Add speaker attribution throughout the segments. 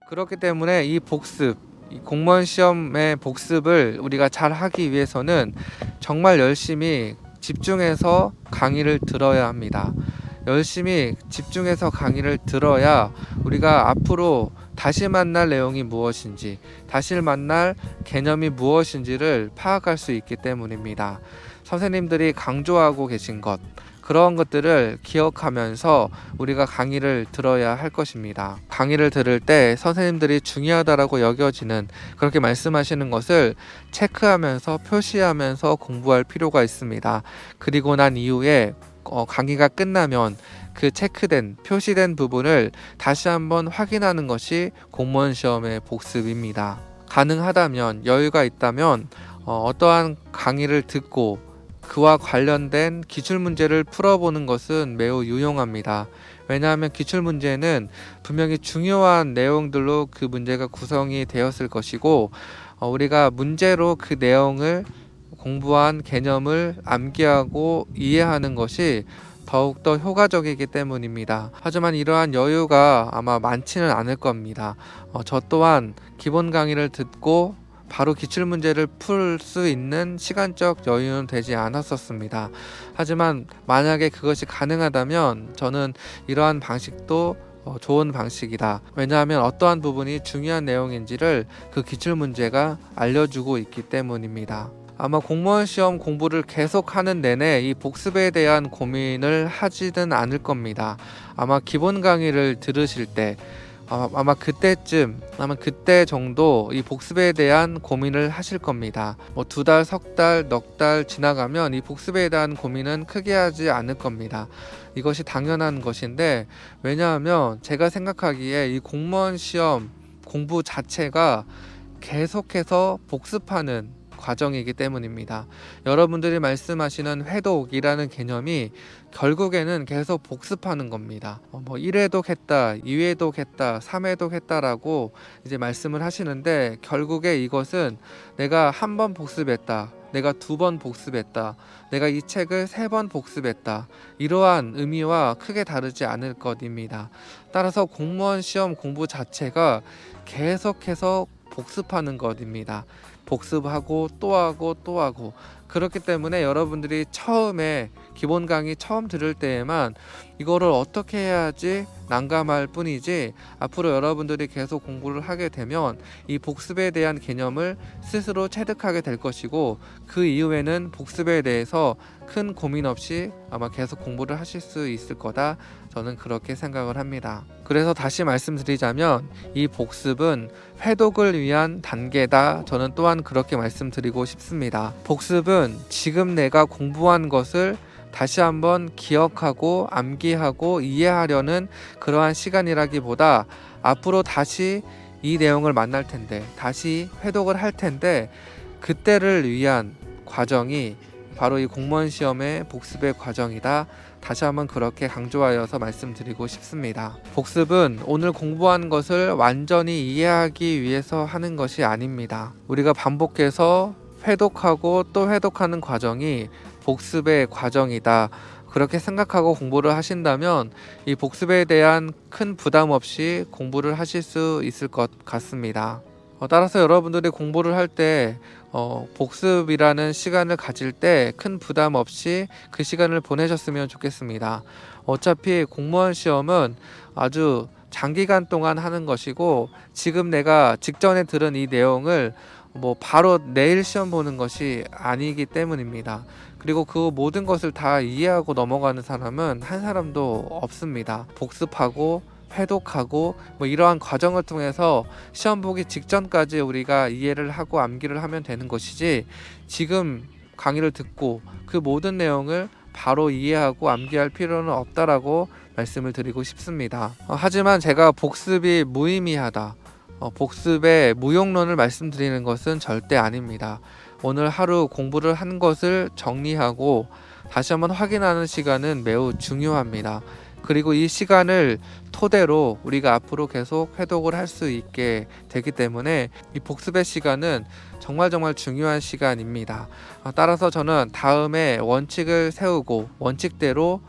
Speaker 1: 그렇기 때문에 이 공무원 시험의 복습을 우리가 잘 하기 위해서는 정말 열심히 집중해서 강의를 들어야 합니다. 열심히 집중해서 강의를 들어야 우리가 앞으로 다시 만날 내용이 무엇인지, 다시 만날 개념이 무엇인지를 파악할 수 있기 때문입니다. 선생님들이 강조하고 계신 것, 그런 것들을 기억하면서 우리가 강의를 들어야 할 것입니다. 강의를 들을 때 선생님들이 중요하다라고 여겨지는 그렇게 말씀하시는 것을 체크하면서 표시하면서 공부할 필요가 있습니다. 그리고 난 이후에 강의가 끝나면 그 체크된 표시된 부분을 다시 한번 확인하는 것이 공무원 시험의 복습입니다. 가능하다면 여유가 있다면 어떠한 강의를 듣고 그와 관련된 기출문제를 풀어보는 것은 매우 유용합니다. 왜냐하면 기출문제는 분명히 중요한 내용들로 그 문제가 구성이 되었을 것이고 우리가 문제로 그 내용을 공부한 개념을 암기하고 이해하는 것이 더욱더 효과적이기 때문입니다. 하지만 이러한 여유가 아마 많지는 않을 겁니다. 저 또한 기본 강의를 듣고 바로 기출문제를 풀 수 있는 시간적 여유는 되지 않았었습니다. 하지만 만약에 그것이 가능하다면 저는 이러한 방식도 좋은 방식이다. 왜냐하면 어떠한 부분이 중요한 내용인지를 그 기출문제가 알려주고 있기 때문입니다. 아마 공무원 시험 공부를 계속하는 내내 이 복습에 대한 고민을 하지는 않을 겁니다. 아마 기본 강의를 들으실 때 아마 그때 정도 이 복습에 대한 고민을 하실 겁니다. 뭐 2달, 석 달, 넉 달 지나가면 이 복습에 대한 고민은 크게 하지 않을 겁니다. 이것이 당연한 것인데, 왜냐하면 제가 생각하기에 이 공무원 시험 공부 자체가 계속해서 복습하는 과정이기 때문입니다. 여러분들이 말씀하시는 회독이라는 개념이 결국에는 계속 복습하는 겁니다. 1회독 했다, 2회독 했다, 3회독 했다라고 이제 말씀을 하시는데, 결국에 이것은 내가 한 번 복습했다, 내가 2번 복습했다, 내가 이 책을 3번 복습했다, 이러한 의미와 크게 다르지 않을 것입니다. 따라서 공무원 시험 공부 자체가 계속해서 복습하는 것입니다. 복습하고 또 하고 또 하고. 그렇기 때문에 여러분들이 처음에 기본 강의 처음 들을 때에만 이거를 어떻게 해야지 난감할 뿐이지, 앞으로 여러분들이 계속 공부를 하게 되면 이 복습에 대한 개념을 스스로 체득하게 될 것이고, 그 이후에는 복습에 대해서 큰 고민 없이 아마 계속 공부를 하실 수 있을 거다, 저는 그렇게 생각을 합니다. 그래서 다시 말씀드리자면 이 복습은 회독을 위한 단계다, 저는 또한 그렇게 말씀드리고 싶습니다. 복습은 지금 내가 공부한 것을 다시 한번 기억하고 암기하고 이해하려는 그러한 시간이라기보다, 앞으로 다시 이 내용을 만날 텐데, 다시 회독을 할 텐데, 그때를 위한 과정이 바로 이 공무원 시험의 복습의 과정이다, 다시 한번 그렇게 강조하여서 말씀드리고 싶습니다. 복습은 오늘 공부한 것을 완전히 이해하기 위해서 하는 것이 아닙니다. 우리가 반복해서 회독하고 또 회독하는 과정이 복습의 과정이다, 그렇게 생각하고 공부를 하신다면 이 복습에 대한 큰 부담 없이 공부를 하실 수 있을 것 같습니다. 따라서 여러분들이 공부를 할 때 복습이라는 시간을 가질 때 큰 부담 없이 그 시간을 보내셨으면 좋겠습니다. 어차피 공무원 시험은 아주 장기간 동안 하는 것이고, 지금 내가 직전에 들은 이 내용을 바로 내일 시험 보는 것이 아니기 때문입니다. 그리고 그 모든 것을 다 이해하고 넘어가는 사람은 한 사람도 없습니다. 복습하고 회독하고 이러한 과정을 통해서 시험 보기 직전까지 우리가 이해를 하고 암기를 하면 되는 것이지, 지금 강의를 듣고 그 모든 내용을 바로 이해하고 암기할 필요는 없다라고 말씀을 드리고 싶습니다. 하지만 제가 복습이 무의미하다, 복습의 무용론을 말씀드리는 것은 절대 아닙니다. 오늘 하루 공부를 한 것을 정리하고 다시 한번 확인하는 시간은 매우 중요합니다. 그리고 이 시간을 토대로 우리가 앞으로 계속 회독을 할 수 있게 되기 때문에 이 복습의 시간은 정말 중요한 시간입니다. 따라서 저는 다음에 원칙을 세우고 원칙대로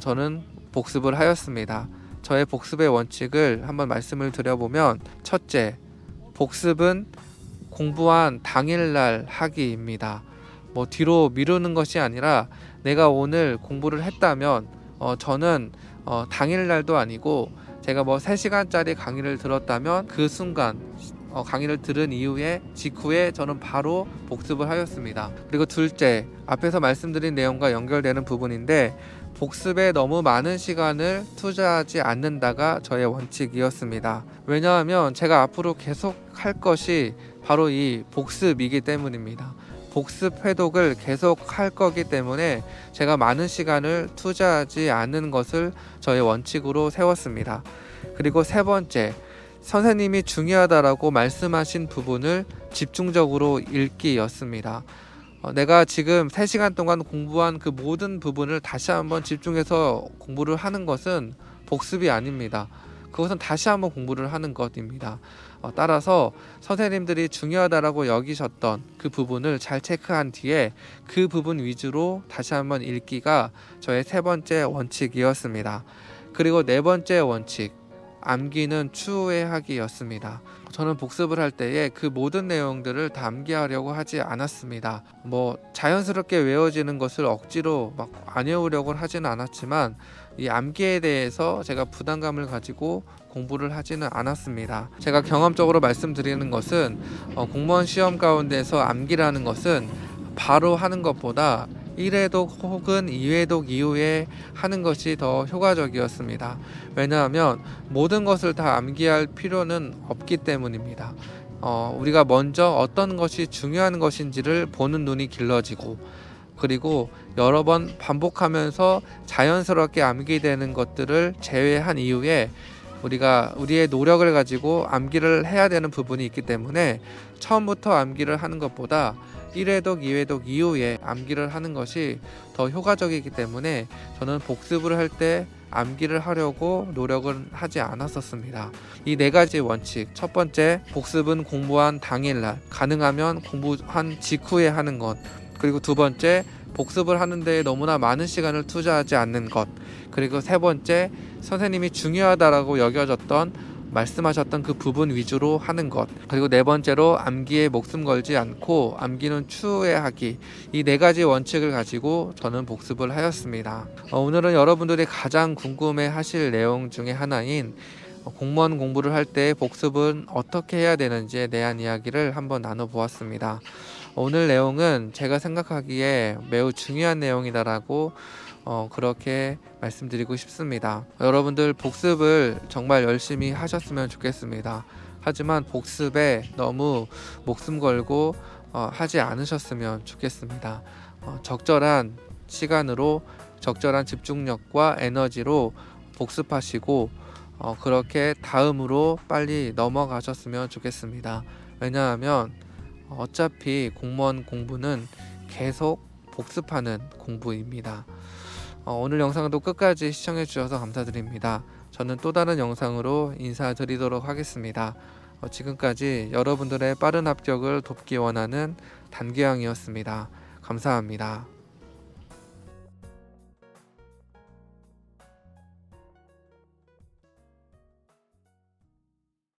Speaker 1: 저는 복습을 하였습니다. 저의 복습의 원칙을 한번 말씀을 드려보면, 첫째, 복습은 공부한 당일날 하기입니다. 뒤로 미루는 것이 아니라 내가 오늘 공부를 했다면 저는 당일날도 아니고 제가 3시간짜리 강의를 들었다면 그 순간 강의를 들은 이후에 직후에 저는 바로 복습을 하였습니다. 그리고 둘째, 앞에서 말씀드린 내용과 연결되는 부분인데, 복습에 너무 많은 시간을 투자하지 않는다가 저의 원칙이었습니다. 왜냐하면 제가 앞으로 계속 할 것이 바로 이 복습이기 때문입니다. 복습 회독을 계속 할 거기 때문에 제가 많은 시간을 투자하지 않는 것을 저의 원칙으로 세웠습니다. 그리고 세 번째, 선생님이 중요하다라고 말씀하신 부분을 집중적으로 읽기였습니다. 내가 지금 3시간 동안 공부한 그 모든 부분을 다시 한번 집중해서 공부를 하는 것은 복습이 아닙니다. 그것은 다시 한번 공부를 하는 것입니다. 따라서 선생님들이 중요하다라고 여기셨던 그 부분을 잘 체크한 뒤에 그 부분 위주로 다시 한번 읽기가 저의 세 번째 원칙이었습니다. 그리고 네 번째 원칙, 암기는 추후에 하기였습니다. 저는 복습을 할 때에 그 모든 내용들을 다 암기하려고 하지 않았습니다. 자연스럽게 외워지는 것을 억지로 안 외우려고 하지는 않았지만, 이 암기에 대해서 제가 부담감을 가지고 공부를 하지는 않았습니다. 제가 경험적으로 말씀드리는 것은 공무원 시험 가운데서 암기라는 것은 바로 하는 것보다 1회독 혹은 2회독 이후에 하는 것이 더 효과적이었습니다. 왜냐하면 모든 것을 다 암기할 필요는 없기 때문입니다. 우리가 먼저 어떤 것이 중요한 것인지를 보는 눈이 길러지고, 그리고 여러 번 반복하면서 자연스럽게 암기되는 것들을 제외한 이후에 우리가 우리의 노력을 가지고 암기를 해야 되는 부분이 있기 때문에 처음부터 암기를 하는 것보다 1회독, 2회독 이후에 암기를 하는 것이 더 효과적이기 때문에 저는 복습을 할 때 암기를 하려고 노력은 하지 않았었습니다. 이 네 가지 원칙, 첫 번째, 복습은 공부한 당일날, 가능하면 공부한 직후에 하는 것. 그리고 두 번째, 복습을 하는데 너무나 많은 시간을 투자하지 않는 것. 그리고 세 번째, 선생님이 중요하다라고 말씀하셨던 그 부분 위주로 하는 것. 그리고 네 번째로, 암기에 목숨 걸지 않고 암기는 추후에 하기. 이 네 가지 원칙을 가지고 저는 복습을 하였습니다. 오늘은 여러분들이 가장 궁금해 하실 내용 중에 하나인 공무원 공부를 할 때 복습은 어떻게 해야 되는지에 대한 이야기를 한번 나눠보았습니다. 오늘 내용은 제가 생각하기에 매우 중요한 내용이다라고 그렇게 말씀드리고 싶습니다. 여러분들 복습을 정말 열심히 하셨으면 좋겠습니다. 하지만 복습에 너무 목숨 걸고 하지 않으셨으면 좋겠습니다. 적절한 시간으로 적절한 집중력과 에너지로 복습하시고 그렇게 다음으로 빨리 넘어가셨으면 좋겠습니다. 왜냐하면 어차피 공무원 공부는 계속 복습하는 공부입니다. 오늘 영상도 끝까지 시청해 주셔서 감사드립니다. 저는 또 다른 영상으로 인사드리도록 하겠습니다. 지금까지 여러분들의 빠른 합격을 돕기 원하는 단계양이었습니다. 감사합니다.